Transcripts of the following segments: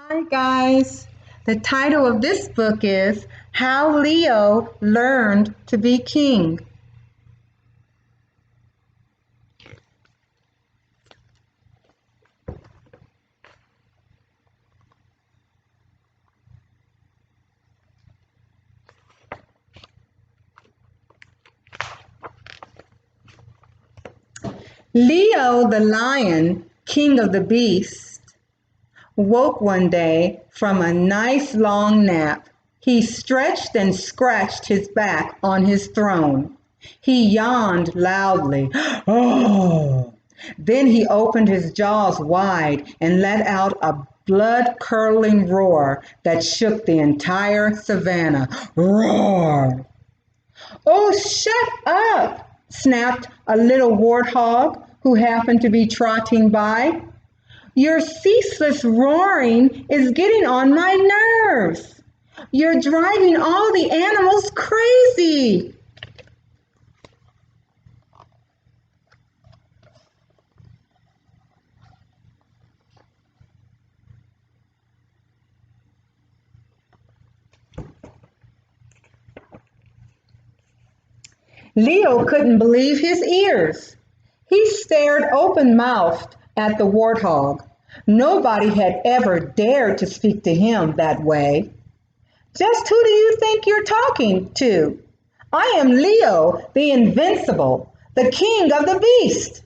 Hi, guys. The title of this book is How Leo Learned to Be King. Leo the lion, king of the beasts, woke one day from a nice long nap. He stretched and scratched his back on his throne. He yawned loudly. Oh! Then he opened his jaws wide and let out a blood-curdling roar that shook the entire savannah. Roar! "Oh, shut up!" snapped a little warthog who happened to be trotting by. "Your ceaseless roaring is getting on my nerves. You're driving all the animals crazy." Leo couldn't believe his ears. He stared open-mouthed at the warthog. Nobody had ever dared to speak to him that way. "Just who do you think you're talking to? I am Leo the Invincible, the king of the beast."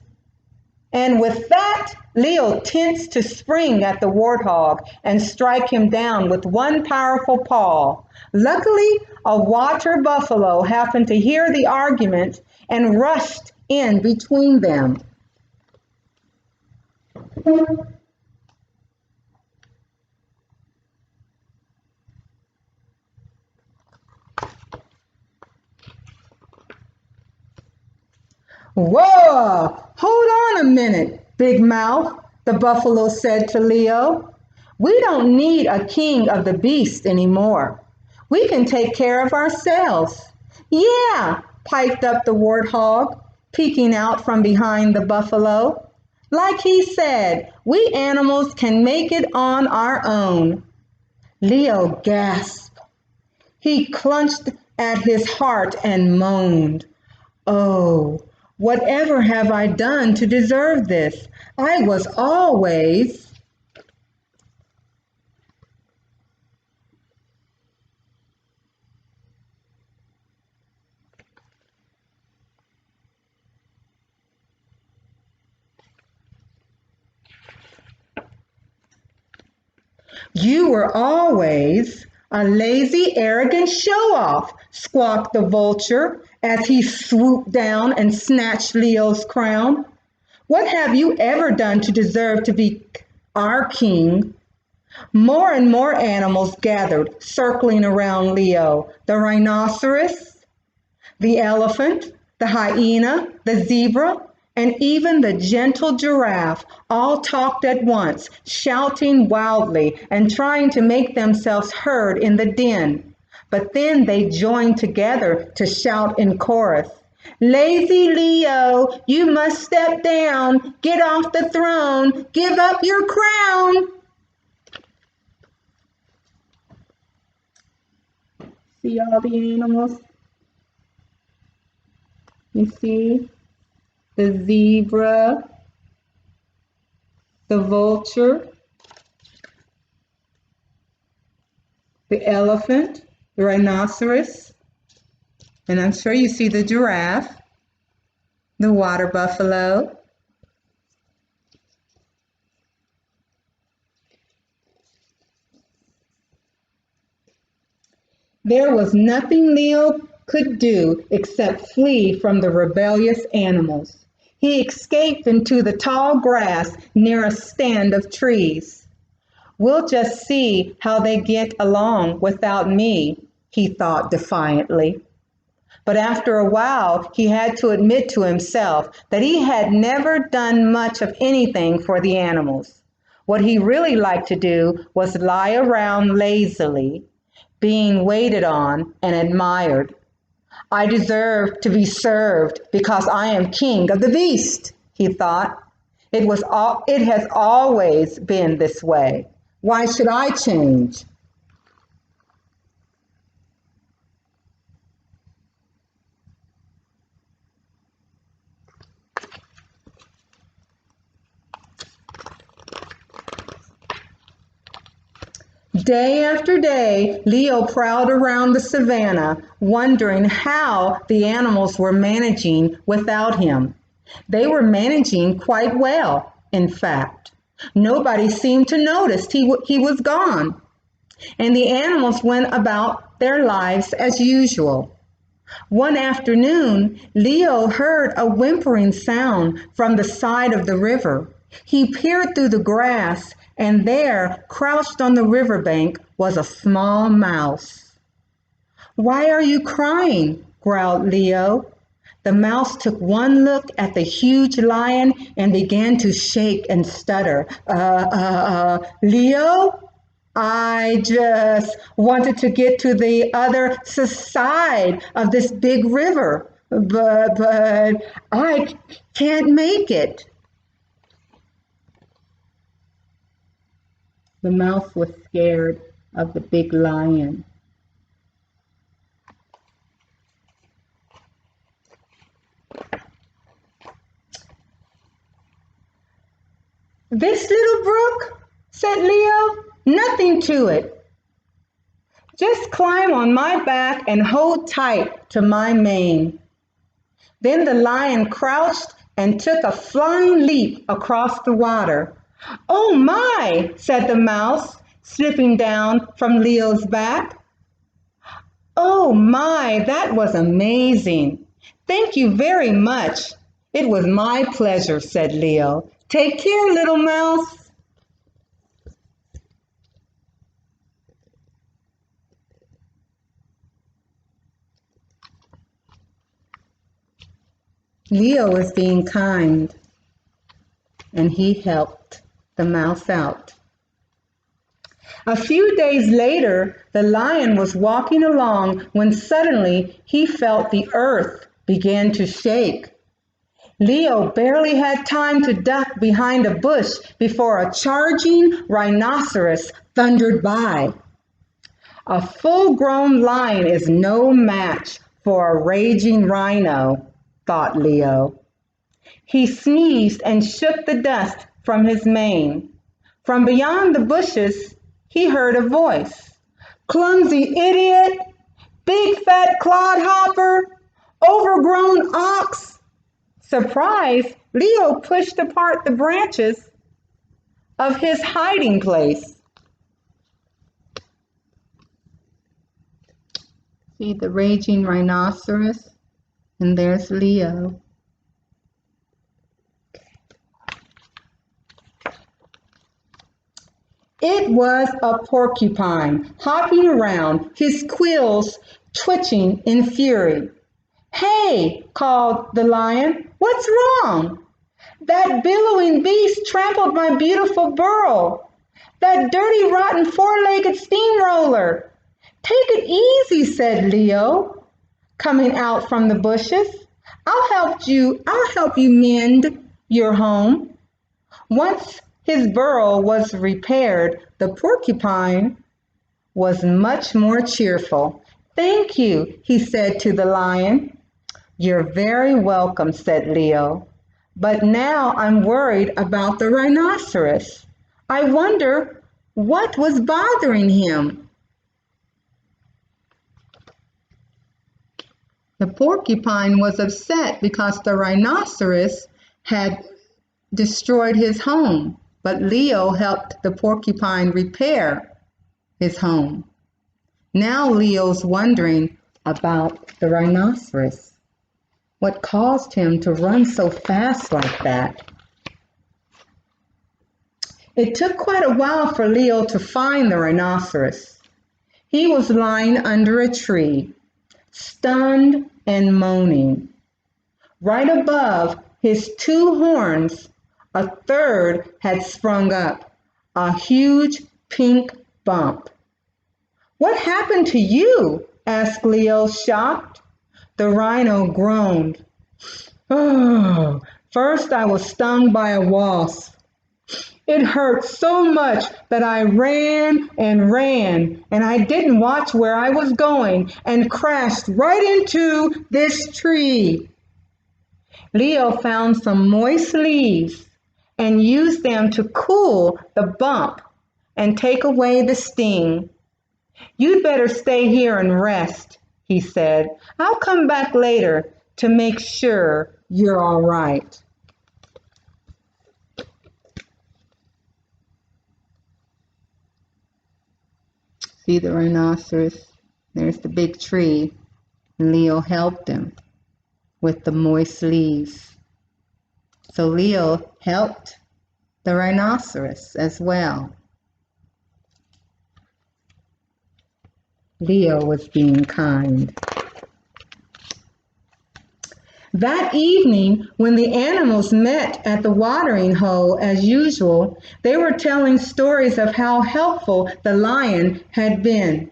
And with that, Leo tensed to spring at the warthog and strike him down with one powerful paw. Luckily, a water buffalo happened to hear the argument and rushed in between them. "Whoa! Hold on a minute, Big Mouth," the buffalo said to Leo. "We don't need a king of the beast anymore. We can take care of ourselves." "Yeah," piped up the warthog, peeking out from behind the buffalo. "Like he said, we animals can make it on our own." Leo gasped. He clutched at his heart and moaned. "Oh, whatever have I done to deserve this? I was always—" "You were always a lazy, arrogant show-off," squawked the vulture as he swooped down and snatched Leo's crown. "What have you ever done to deserve to be our king?" More and more animals gathered, circling around Leo. The rhinoceros, the elephant, the hyena, the zebra, and even the gentle giraffe all talked at once, shouting wildly and trying to make themselves heard in the din. But then they joined together to shout in chorus, "Lazy Leo, you must step down, get off the throne, give up your crown." See all the animals? You see the zebra, the vulture, the elephant, the rhinoceros, and I'm sure you see the giraffe, the water buffalo. There was nothing Leo could do except flee from the rebellious animals. He escaped into the tall grass near a stand of trees. "We'll just see how they get along without me," he thought defiantly. But after a while, he had to admit to himself that he had never done much of anything for the animals. What he really liked to do was lie around lazily, being waited on and admired. "I deserve to be served because I am king of the beast," he thought. It has always been this way. Why should I change? Day after day, Leo prowled around the savannah, wondering how the animals were managing without him. They were managing quite well, in fact. Nobody seemed to notice he was gone, and the animals went about their lives as usual. One afternoon, Leo heard a whimpering sound from the side of the river. He peered through the grass, and there, crouched on the riverbank, was a small mouse. "Why are you crying?" growled Leo. The mouse took one look at the huge lion and began to shake and stutter. Leo? I just wanted to get to the other side of this big river, but I can't make it." The mouse was scared of the big lion. "This little brook," said Leo, "nothing to it. Just climb on my back and hold tight to my mane." Then the lion crouched and took a flying leap across the water. "Oh my!" said the mouse, slipping down from Leo's back. "Oh my, that was amazing. Thank you very much." "It was my pleasure," said Leo. "Take care, little mouse." Leo was being kind, and he helped the mouse out. A few days later, the lion was walking along when suddenly he felt the earth begin to shake. Leo barely had time to duck behind a bush before a charging rhinoceros thundered by. A full-grown lion is no match for a raging rhino, thought Leo. He sneezed and shook the dust from his mane. From beyond the bushes, he heard a voice. "Clumsy idiot! Big fat clodhopper! Overgrown ox!" Surprised, Leo pushed apart the branches of his hiding place. See the raging rhinoceros? And there's Leo. It was a porcupine hopping around, his quills twitching in fury. "Hey!" called the lion. "What's wrong?" "That billowing beast trampled my beautiful burro. That dirty, rotten, four-legged steamroller." "Take it easy," said Leo, coming out from the bushes. I'll help you mend your home." Once his burrow was repaired, the porcupine was much more cheerful. "Thank you," he said to the lion. "You're very welcome," said Leo. "But now I'm worried about the rhinoceros. I wonder what was bothering him." The porcupine was upset because the rhinoceros had destroyed his home, but Leo helped the porcupine repair his home. Now Leo's wondering about the rhinoceros. What caused him to run so fast like that? It took quite a while for Leo to find the rhinoceros. He was lying under a tree, stunned and moaning. Right above his two horns, a third had sprung up, a huge pink bump. "What happened to you?" asked Leo, shocked. The rhino groaned. "Oh, first I was stung by a wasp. It hurt so much that I ran and ran, and I didn't watch where I was going and crashed right into this tree. Leo found some moist leaves and used them to cool the bump and take away the sting. You'd better stay here and rest, he said. I'll come back later to make sure you're all right. See the rhinoceros? There's the big tree. And Leo helped him with the moist leaves. So Leo helped the rhinoceros as well. Leo was being kind. That evening, when the animals met at the watering hole as usual, they were telling stories of how helpful the lion had been.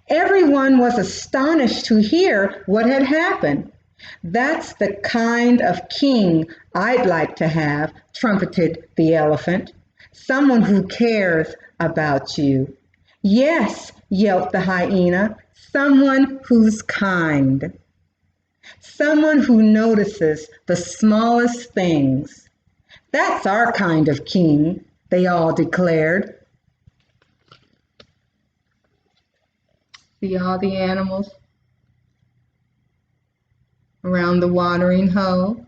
Everyone was astonished to hear what had happened. That's the kind of king I'd like to have, trumpeted the elephant. Someone who cares about you. Yes, yelped the hyena, someone who's kind. Someone who notices the smallest things. That's our kind of king, they all declared. See all the animals around the watering hole?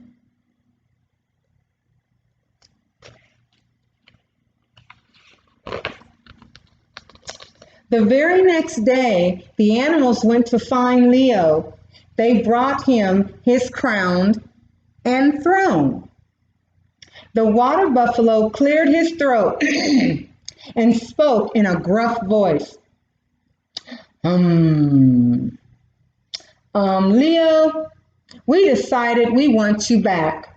The very next day, the animals went to find Leo. They brought him his crown and throne. The water buffalo cleared his throat and spoke in a gruff voice. Leo, we decided we want you back.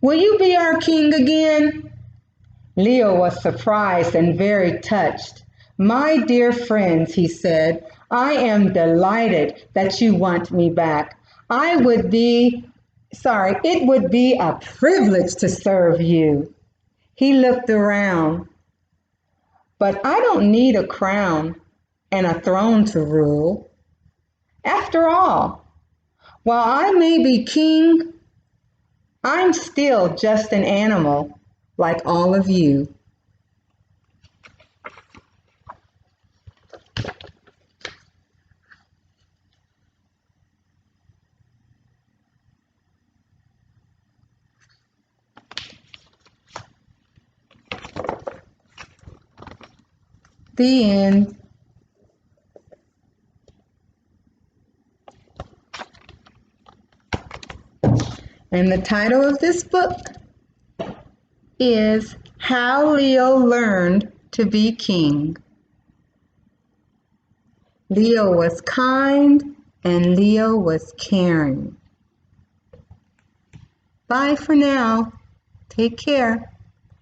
Will you be our king again? Leo was surprised and very touched. My dear friends, he said, I am delighted that you want me back. It would be a privilege to serve you. He looked around. But I don't need a crown and a throne to rule. After all, while I may be king, I'm still just an animal like all of you. The end. And the title of this book is How Leo Learned to Be King. Leo was kind and Leo was caring. Bye for now. Take care.